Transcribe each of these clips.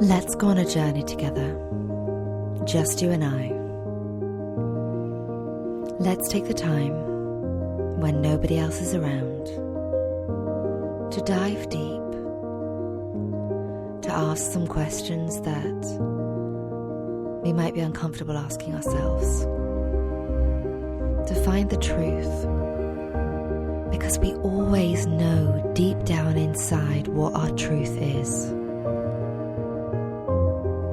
Let's go on a journey together, just you and I. Let's take the time when nobody else is around to dive deep, to ask some questions that we might be uncomfortable asking ourselves, to find the truth, because we always know deep down inside what our truth is.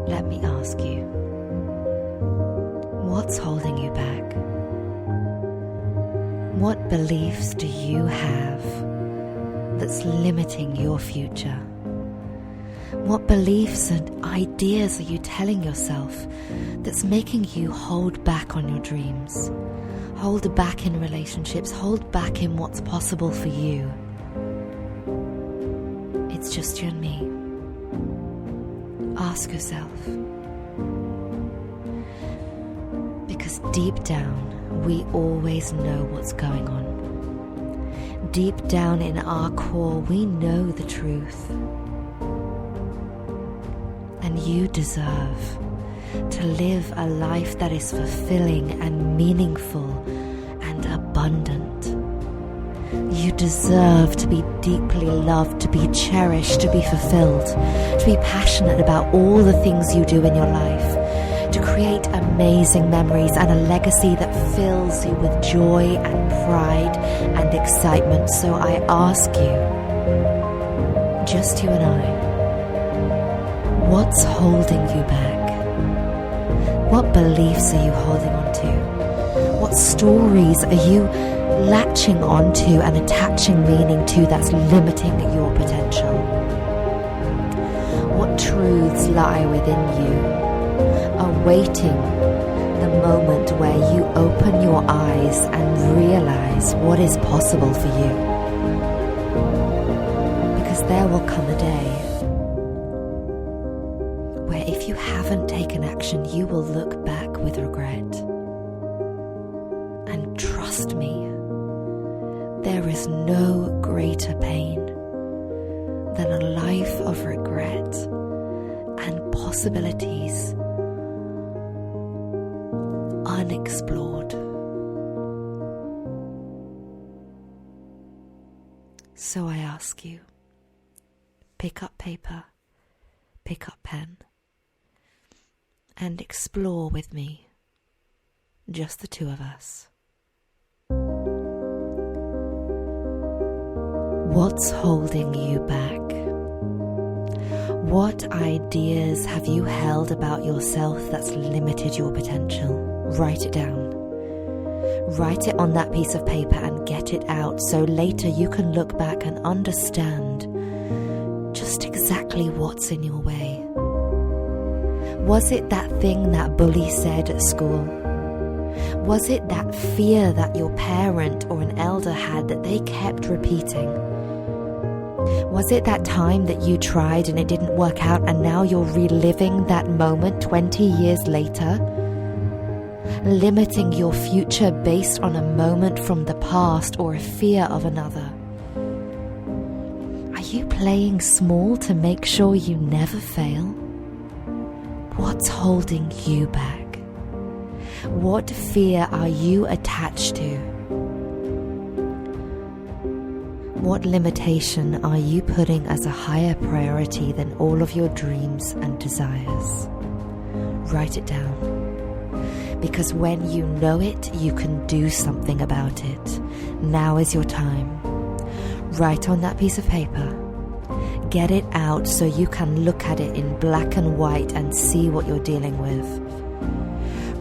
Let me ask you, what's holding you back? What beliefs do you have that's limiting your future? What beliefs and ideas are you telling yourself that's making you hold back on your dreams? Hold back in relationships, hold back in what's possible for you. It's just you and me. Ask yourself. Because deep down, we always know what's going on. Deep down in our core, we know the truth. And you deserve to live a life that is fulfilling and meaningful and abundant. You deserve to be deeply loved, to be cherished, to be fulfilled, to be passionate about all the things you do in your life, to create amazing memories and a legacy that fills you with joy and pride and excitement. So I ask you, just you and I, what's holding you back? What beliefs are you holding on to? What stories are you latching onto and attaching meaning to that's limiting your potential? What truths lie within you, awaiting the moment where you open your eyes and realize what is possible for you? Because there will come a day where if you haven't taken action, you will look back with regret. And trust me, there is no greater pain than a life of regret and possibilities unexplored. So I ask you, pick up paper, pick up pen, and explore with me, just the two of us. What's holding you back? What ideas have you held about yourself that's limited your potential? Write it down. Write it on that piece of paper and get it out so later you can look back and understand just exactly what's in your way. Was it that thing that bully said at school? Was it that fear that your parent or an elder had that they kept repeating? Was it that time that you tried and it didn't work out and now you're reliving that moment 20 years later? Limiting your future based on a moment from the past or a fear of another? Are you playing small to make sure you never fail? What's holding you back? What fear are you attached to? What limitation are you putting as a higher priority than all of your dreams and desires? Write it down. Because when you know it, you can do something about it. Now is your time. Write on that piece of paper. Get it out so you can look at it in black and white and see what you're dealing with.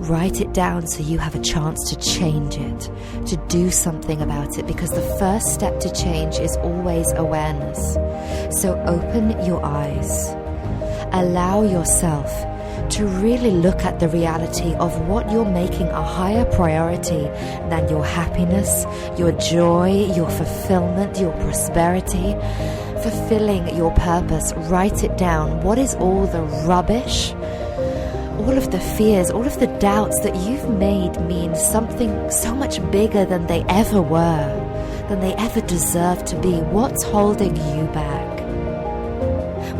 Write it down so you have a chance to change it, to do something about it, because the first step to change is always awareness. So open your eyes. Allow yourself to really look at the reality of what you're making a higher priority than your happiness, your joy, your fulfillment, your prosperity, fulfilling your purpose. Write it down. What is all the rubbish, all of the fears, all of the doubts that you've made mean something so much bigger than they ever were, than they ever deserved to be? What's holding you back?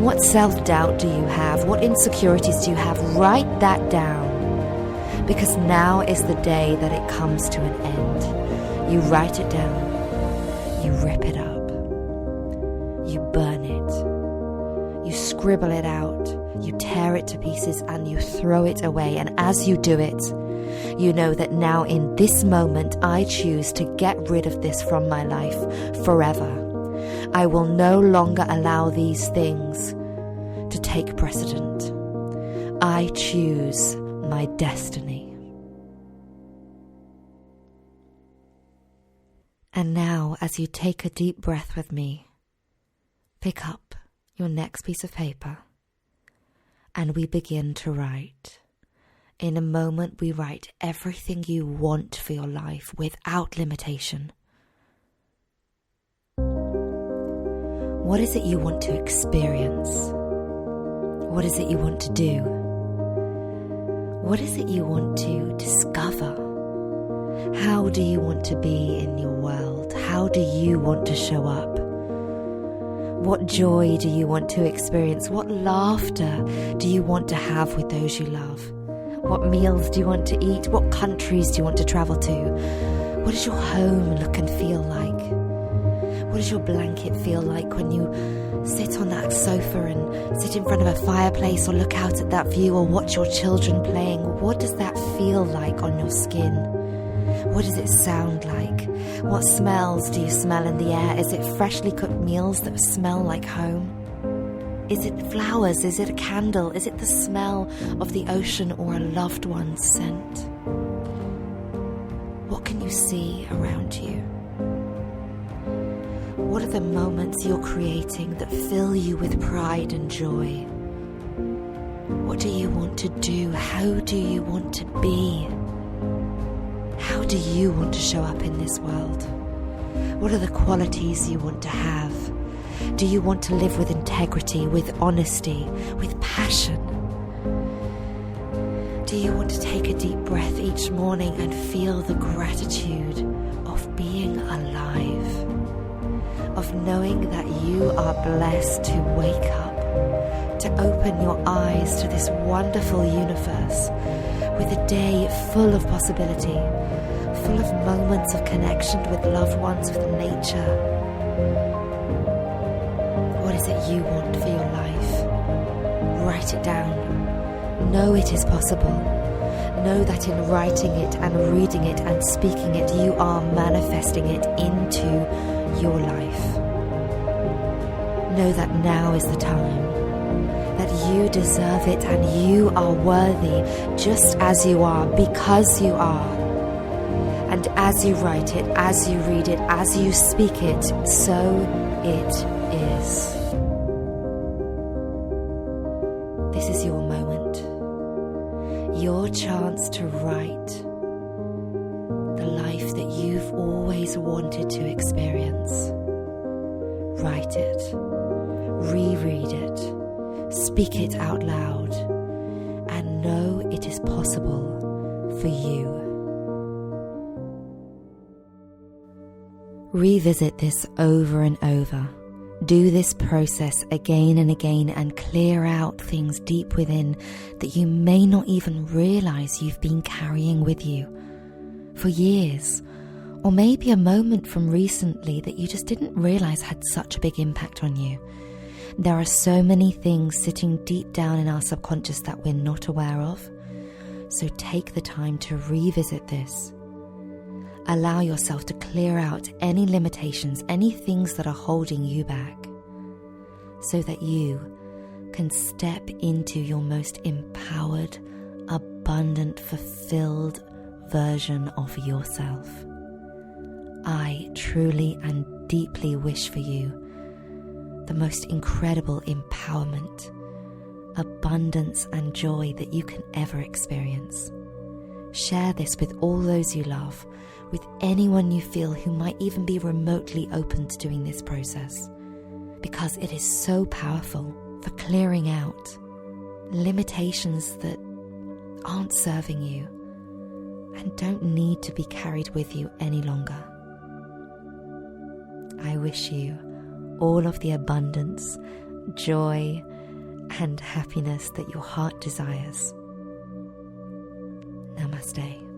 What self-doubt do you have? What insecurities do you have? Write that down, because now is the day that it comes to an end. You write it down, you rip it up, you burn it, you scribble it out, you tear it to pieces and you throw it away. And as you do it, you know that now in this moment I choose to get rid of this from my life forever. I will no longer allow these things to take precedent. I choose my destiny. And now, as you take a deep breath with me, pick up your next piece of paper and we begin to write. In a moment, we write everything you want for your life without limitation. What is it you want to experience? What is it you want to do? What is it you want to discover? How do you want to be in your world? How do you want to show up? What joy do you want to experience? What laughter do you want to have with those you love? What meals do you want to eat? What countries do you want to travel to? What does your home look and feel like? What does your blanket feel like when you sit on that sofa and sit in front of a fireplace or look out at that view or watch your children playing? What does that feel like on your skin? What does it sound like? What smells do you smell in the air? Is it freshly cooked meals that smell like home? Is it flowers? Is it a candle? Is it the smell of the ocean or a loved one's scent? What can you see around you? What are the moments you're creating that fill you with pride and joy? What do you want to do? How do you want to be? How do you want to show up in this world? What are the qualities you want to have? Do you want to live with integrity, with honesty, with passion? Do you want to take a deep breath each morning and feel the gratitude of being alive? Of knowing that you are blessed to wake up, to open your eyes to this wonderful universe with a day full of possibility, full of moments of connection with loved ones, with nature. What is it you want for your life? Write it down. Know it is possible. Know that in writing it and reading it and speaking it, you are manifesting it into your life. Know that now is the time, that you deserve it and you are worthy just as you are, because you are. And as you write it, as you read it, as you speak it, so it is. This is your moment, your chance to write the life that you've always wanted to experience. Write it, reread it, speak it out loud, and know it is possible for you. Revisit this over and over. Do this process again and again and clear out things deep within that you may not even realize you've been carrying with you for years, or maybe a moment from recently that you just didn't realize had such a big impact on you. There are so many things sitting deep down in our subconscious that we're not aware of, so take the time to revisit this. Allow yourself to clear out any limitations, any things that are holding you back, so that you can step into your most empowered, abundant, fulfilled version of yourself. I truly and deeply wish for you the most incredible empowerment, abundance, and joy that you can ever experience. Share this with all those you love, with anyone you feel who might even be remotely open to doing this process, because it is so powerful for clearing out limitations that aren't serving you and don't need to be carried with you any longer. I wish you all of the abundance, joy, and happiness that your heart desires. Namaste.